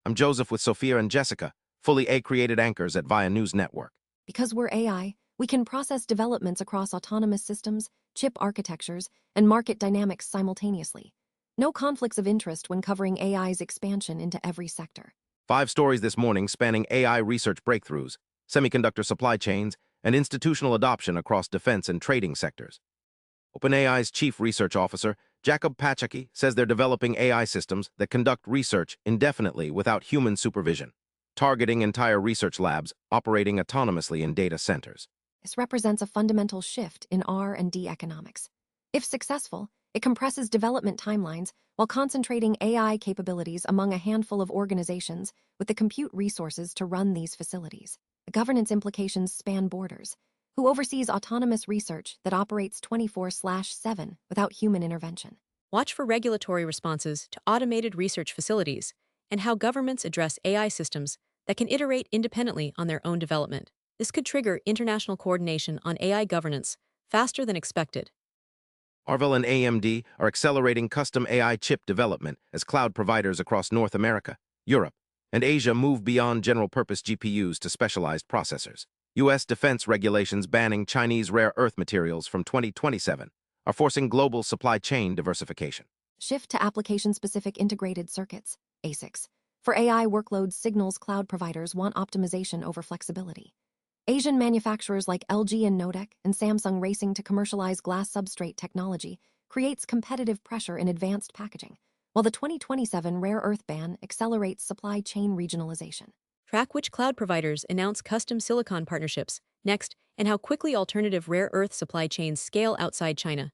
I'm Joseph with Sophia and Jessica, fully A-created anchors at Via News Network. Because we're AI, we can process developments across autonomous systems, chip architectures, and market dynamics simultaneously. No conflicts of interest when covering AI's expansion into every sector. 5 stories this morning spanning AI research breakthroughs, semiconductor supply chains, and institutional adoption across defense and trading sectors. OpenAI's chief research officer, Jacob Pachaki, says they're developing AI systems that conduct research indefinitely without human supervision, targeting entire research labs operating autonomously in data centers. This represents a fundamental shift in R&D economics. If successful, it compresses development timelines while concentrating AI capabilities among a handful of organizations with the compute resources to run these facilities. The governance implications span borders. Who oversees autonomous research that operates 24/7 without human intervention? Watch for regulatory responses to automated research facilities and how governments address AI systems that can iterate independently on their own development. This could trigger international coordination on AI governance faster than expected. Marvell and AMD are accelerating custom AI chip development as cloud providers across North America, Europe, and Asia move beyond general-purpose GPUs to specialized processors. U.S. defense regulations banning Chinese rare earth materials from 2027 are forcing global supply chain diversification. Shift to application-specific integrated circuits, ASICs. For AI workloads, signals cloud providers want optimization over flexibility. Asian manufacturers like LG and Nodec and Samsung racing to commercialize glass substrate technology creates competitive pressure in advanced packaging, while the 2027 rare earth ban accelerates supply chain regionalization. Track which cloud providers announce custom silicon partnerships next and how quickly alternative rare earth supply chains scale outside China.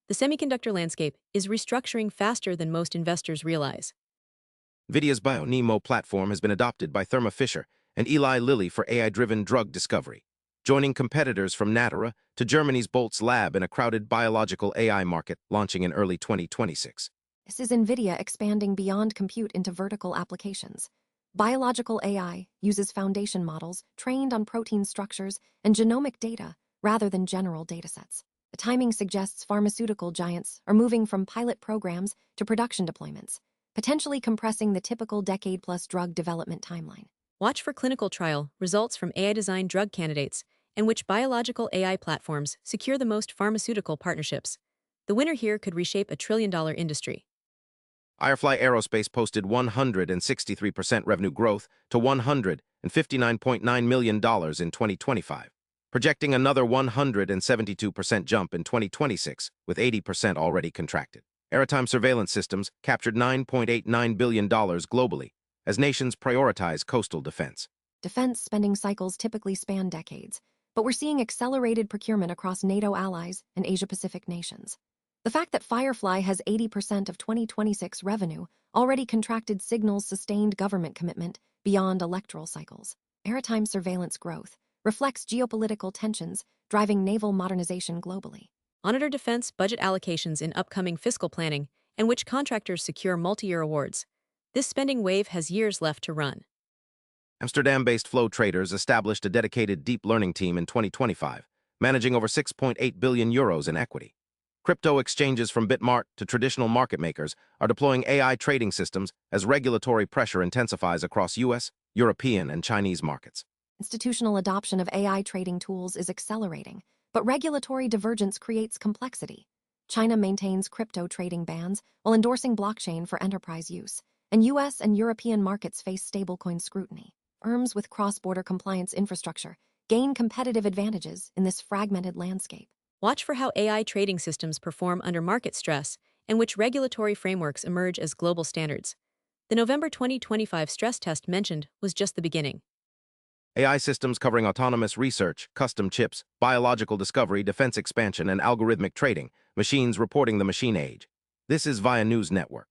The semiconductor landscape is restructuring faster than most investors realize. NVIDIA's BioNeMo platform has been adopted by Thermo and Eli Lilly for AI-driven drug discovery, joining competitors from Natera to Germany's Boltz lab in a crowded biological AI market launching in early 2026. This is NVIDIA expanding beyond compute into vertical applications. Biological AI uses foundation models trained on protein structures and genomic data rather than general datasets. The timing suggests pharmaceutical giants are moving from pilot programs to production deployments, potentially compressing the typical decade-plus drug development timeline. Watch for clinical trial results from AI-designed drug candidates and which biological AI platforms secure the most pharmaceutical partnerships. The winner here could reshape a trillion-dollar industry. Firefly Aerospace posted 163% revenue growth to $159.9 million in 2025, projecting another 172% jump in 2026, with 80% already contracted. Maritime surveillance systems captured $9.89 billion globally as nations prioritize coastal defense. Defense spending cycles typically span decades, but we're seeing accelerated procurement across NATO allies and Asia-Pacific nations. The fact that Firefly has 80% of 2026 revenue already contracted signals sustained government commitment beyond electoral cycles. Maritime surveillance growth reflects geopolitical tensions driving naval modernization globally. Monitor defense budget allocations in upcoming fiscal planning and which contractors secure multi-year awards. This spending wave has years left to run. Amsterdam-based Flow Traders established a dedicated deep learning team in 2025, managing over 6.8 billion euros in equity. Crypto exchanges from Bitmart to traditional market makers are deploying AI trading systems as regulatory pressure intensifies across U.S., European, and Chinese markets. Institutional adoption of AI trading tools is accelerating, but regulatory divergence creates complexity. China maintains crypto trading bans while endorsing blockchain for enterprise use, and U.S. and European markets face stablecoin scrutiny. Firms with cross-border compliance infrastructure gain competitive advantages in this fragmented landscape. Watch for how AI trading systems perform under market stress and which regulatory frameworks emerge as global standards. The November 2025 stress test mentioned was just the beginning. AI systems covering autonomous research, custom chips, biological discovery, defense expansion, and algorithmic trading, machines reporting the machine age. This is Via News Network.